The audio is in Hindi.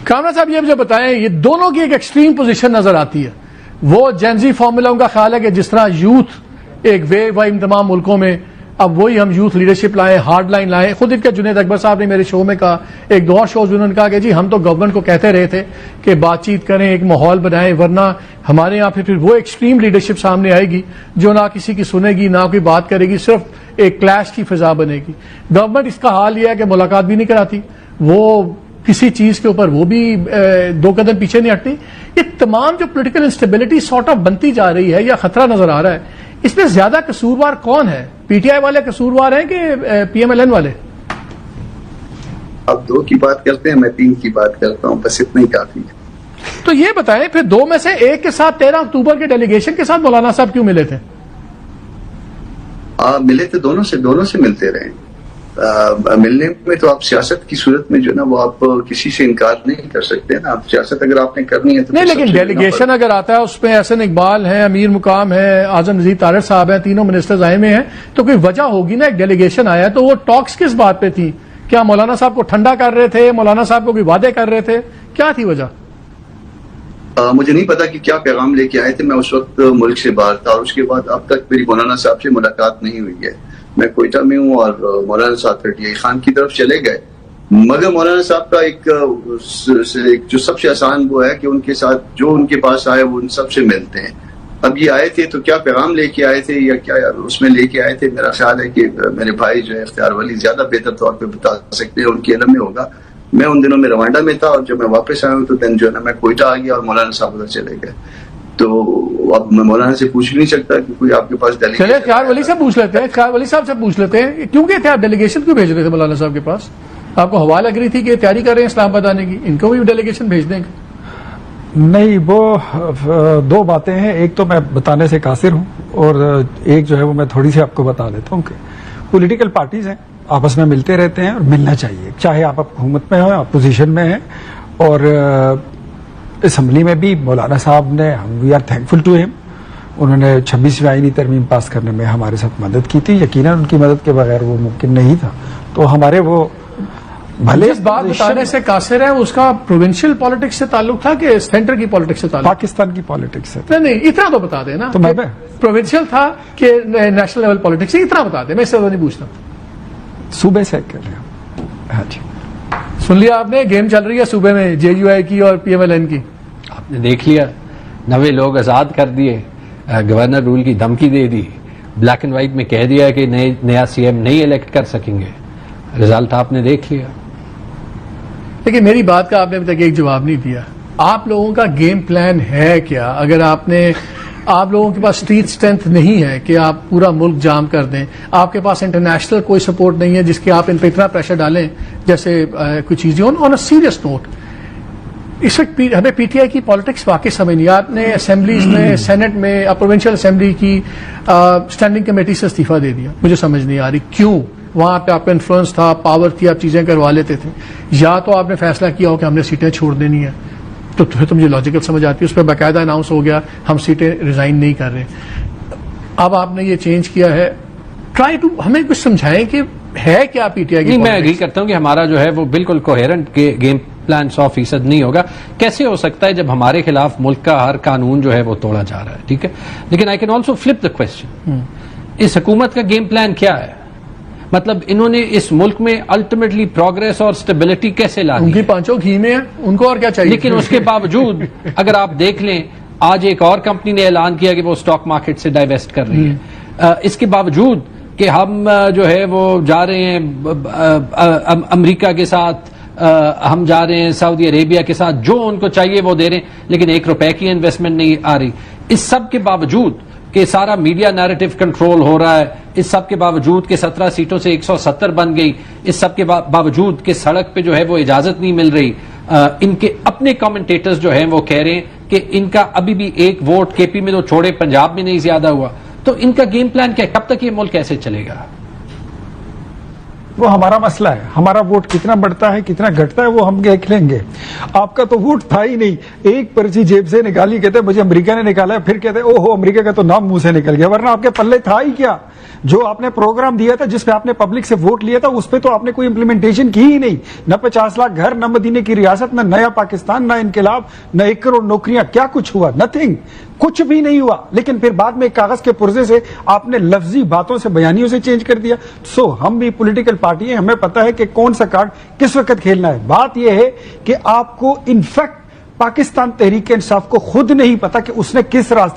कामरा साहब ये मुझे बताएं, ये दोनों की एक एक्सट्रीम पोजीशन नजर आती है। वो जेनजी फॉर्मूला उनका ख्याल है कि जिस तरह यूथ एक वेव आई इन तमाम मुल्कों में, अब वही हम यूथ लीडरशिप लाएं, हार्ड लाइन लाएं। खुद इनका जुनेद अकबर साहब ने मेरे शो में कहा, एक दो और शोज उन्होंने कहा कि जी हम तो गवर्नमेंट को कहते रहे थे कि बातचीत करें, एक माहौल बनाएं, वरना हमारे यहाँ फिर वो एक्सट्रीम लीडरशिप सामने आएगी जो ना किसी की सुनेगी, ना कोई बात करेगी, सिर्फ एक क्लैश की फिजा बनेगी। गवर्नमेंट इसका हाल यह है कि मुलाकात भी नहीं कराती, वो किसी चीज के ऊपर वो भी दो कदम पीछे नहीं हटती। ये तमाम जो पॉलिटिकल इंस्टेबिलिटी सॉर्ट ऑफ बनती जा रही है या खतरा नजर आ रहा है, इसमें ज्यादा कसूरवार कौन है? पीटीआई वाले कसूरवार हैं कि पीएमएलएन वाले? आप दो की बात करते हैं, मैं तीन की बात करता हूं, बस इतना ही काफी है। तो ये बताएं फिर दो में से एक के साथ 13 अक्टूबर के डेलीगेशन के साथ मौलाना साहब क्यों मिले थे? मिले थे, दोनों से मिलते रहे। मिलने में तो आप सियासत की सूरत में जो ना वो आप किसी से इनकार नहीं कर सकते ना। आप सियासत अगर आपने करनी है तो नहीं, लेकिन डेलीगेशन अगर आता है उसमें एहसन इकबाल है, अमीर मुकाम है, आजम नजीर तारिक साहब हैं, तीनों मिनिस्टर्स आए हुए हैं, तो कोई वजह होगी ना। एक डेलीगेशन आया तो वो टॉक्स किस बात पे थी? क्या मौलाना साहब को ठंडा कर रहे थे? मौलाना साहब को कोई वादे कर रहे थे? क्या थी वजह? मुझे नहीं पता कि क्या पैगाम लेके आए थे। मैं उस वक्त मुल्क से बाहर था और उसके बाद अब तक मेरी मौलाना साहब से मुलाकात नहीं हुई है। मैं कोयटा में हूँ और मौलाना साहब 38 खान की तरफ चले गए, मगर मौलाना साहब का एक जो सबसे आसान वो है कि उनके साथ जो उनके पास आए वो उन सबसे मिलते हैं। अब ये आए थे तो क्या पैगाम लेके आए थे या क्या यार उसमें लेके आए थे? मेरा ख्याल है कि मेरे भाई जो है इख्तियार वली ज्यादा बेहतर तौर पे बता सकते हैं, उनके इल्म में होगा। मैं उन दिनों में रवांडा में था और जब मैं वापस आया हूँ तो दिन जो है ना मैं कोयटा आ गया और मौलाना साहब उधर चले गए। तो अब मैं मौलाना से पूछ नहीं सकता कि कोई आपके पास डेलीगेशन। चलिए इख्तियार वली से पूछ लेते हैं, इख्तियार वली साहब से पूछ लेते हैं, क्योंकि थे आप डेलीगेशन क्यों भेज रहे थे मौलाना साहब के पास? आपको हवा लग रही थी कि तैयारी कर रहे हैं इस्लामाबाद आने की, इनको भी डेलीगेशन भेज देंगे? नहीं, वो दो बातें हैं। एक तो मैं बताने से कासिर हूं और एक जो है वो मैं थोड़ी सी आपको बता देता हूं कि पॉलिटिकल पार्टीज हैं, आपस में मिलते रहते हैं और मिलना चाहिए, चाहे आप हुकूमत में हो, अपोजिशन में हैं। और असम्बली में भी मौलाना साहब ने, we are thankful to him, उन्होंने 26वीं आईनी तरमीम पास करने में हमारे साथ मदद की थी। यकीनन उनकी मदद के बगैर वो मुमकिन नहीं था। तो हमारे वो भले जिस बात बताने से कासिर है उसका प्रोविंशियल पॉलिटिक्स से ताल्लुक था कि सेंटर की पॉलिटिक्स से ताल्लुक? पाकिस्तान की पॉलिटिक्स से। नहीं, इतना तो बता देना। तो मैं प्रोविंशियल था कि नेशनल लेवल पॉलिटिक्स से, इतना बता दे, मैं इससे नहीं पूछता। सूबे से कर रहे हैं। हाँ जी, सुन लिया आपने, गेम चल रही है सूबे में जेयूआई की और पीएमएलएन की। आपने देख लिया, 90 लोग आजाद कर दिए, गवर्नर रूल की धमकी दे दी, ब्लैक एंड व्हाइट में कह दिया कि नया सीएम नहीं इलेक्ट कर सकेंगे। रिजल्ट आपने देख लिया। लेकिन मेरी बात का आपने अभी तक एक जवाब नहीं दिया। आप लोगों का गेम प्लान है क्या? अगर आप लोगों के पास स्ट्रीट स्ट्रेंथ नहीं है कि आप पूरा मुल्क जाम कर दें, आपके पास इंटरनेशनल कोई सपोर्ट नहीं है जिसके आप इन पर इतना प्रेशर डालें जैसे कुछ चीजें ऑन अ सीरियस नोट, इस वक्त हमें पीटीआई की पॉलिटिक्स वाकई समझ नहीं। आपने असेंबलीज में, सेनेट में, प्रोविंशियल असेंबली की स्टैंडिंग कमेटी से इस्तीफा दे दिया। मुझे समझ नहीं आ रही क्यों। वहां पे आपका इन्फ्लुएंस था, पावर थी, आप चीजें करवा लेते थे। या तो आपने फैसला किया हो कि हमने सीटें छोड़ देनी है, तो फिर मुझे लॉजिकल समझ आती है, उस पर बाकायदा अनाउंस हो गया हम सीटें रिजाइन नहीं कर रहे। अब आपने ये चेंज किया है, ट्राई टू हमें कुछ समझाएं कि है क्या पीटीआई की? मैं एग्री करता हूं कि हमारा जो है वो बिल्कुल कोहेरेंट गेम प्लान 100% नहीं होगा। कैसे हो सकता है जब हमारे खिलाफ मुल्क का हर कानून जो है वो तोड़ा जा रहा है? ठीक है, लेकिन I can also flip the question, इस हुकूमत का गेम प्लान क्या है? मतलब इन्होंने इस मुल्क में अल्टीमेटली प्रोग्रेस और स्टेबिलिटी कैसे ला दी? उनकी पांचों घी में है, उनको और क्या चाहिए? लेकिन उसके बावजूद अगर आप देख लें, आज एक और कंपनी ने ऐलान किया कि वो स्टॉक मार्केट से डाइवेस्ट कर रही है। इसके बावजूद कि हम जो है वो जा रहे हैं अमेरिका के साथ, हम जा रहे हैं सऊदी अरेबिया के साथ, जो उनको चाहिए वो दे रहे हैं, लेकिन 1 रुपए की इन्वेस्टमेंट नहीं आ रही। इस सब के बावजूद कि सारा मीडिया नैरेटिव कंट्रोल हो रहा है, इस सब के बावजूद कि 17 सीटों से 170 बन गई, इस सब के बावजूद कि सड़क पे जो है वो इजाजत नहीं मिल रही, इनके अपने कमेंटेटर्स जो हैं वो कह रहे हैं कि इनका अभी भी एक वोट केपी में तो छोड़े, पंजाब में नहीं ज्यादा हुआ। तो इनका गेम प्लान क्या है? कब तक ये मुल्क कैसे चलेगा? वो हमारा मसला है। हमारा वोट कितना बढ़ता है कितना घटता है वो हम देख लेंगे। आपका तो वोट था ही नहीं, एक पर्ची जेब से निकाली, कहते मुझे अमेरिका ने निकाला, फिर कहते ओहो अमेरिका का तो नाम मुंह से निकल गया, वरना आपके पल्ले था ही क्या। जो आपने प्रोग्राम दिया था जिसपे आपने पब्लिक से वोट लिया था उस पे तो आपने कोई इंप्लीमेंटेशन की ही नहीं। न 50 लाख घर, न मदीने की रियासत, न नया पाकिस्तान, न इनकलाब, न 1 करोड़ नौकरियां, क्या कुछ हुआ? नथिंग, कुछ भी नहीं हुआ। लेकिन फिर बाद में कागज के पुर्जे से आपने लफ्जी बातों से, बयानियों से चेंज कर दिया। सो हम भी पॉलिटिकल पार्टी है, हमें पता है कि कौन सा कार्ड किस वक्त खेलना है। बात यह है कि आपको इनफैक्ट पाकिस्तान तहरीक इंसाफ को खुद नहीं पता कि उसने किस रास्ते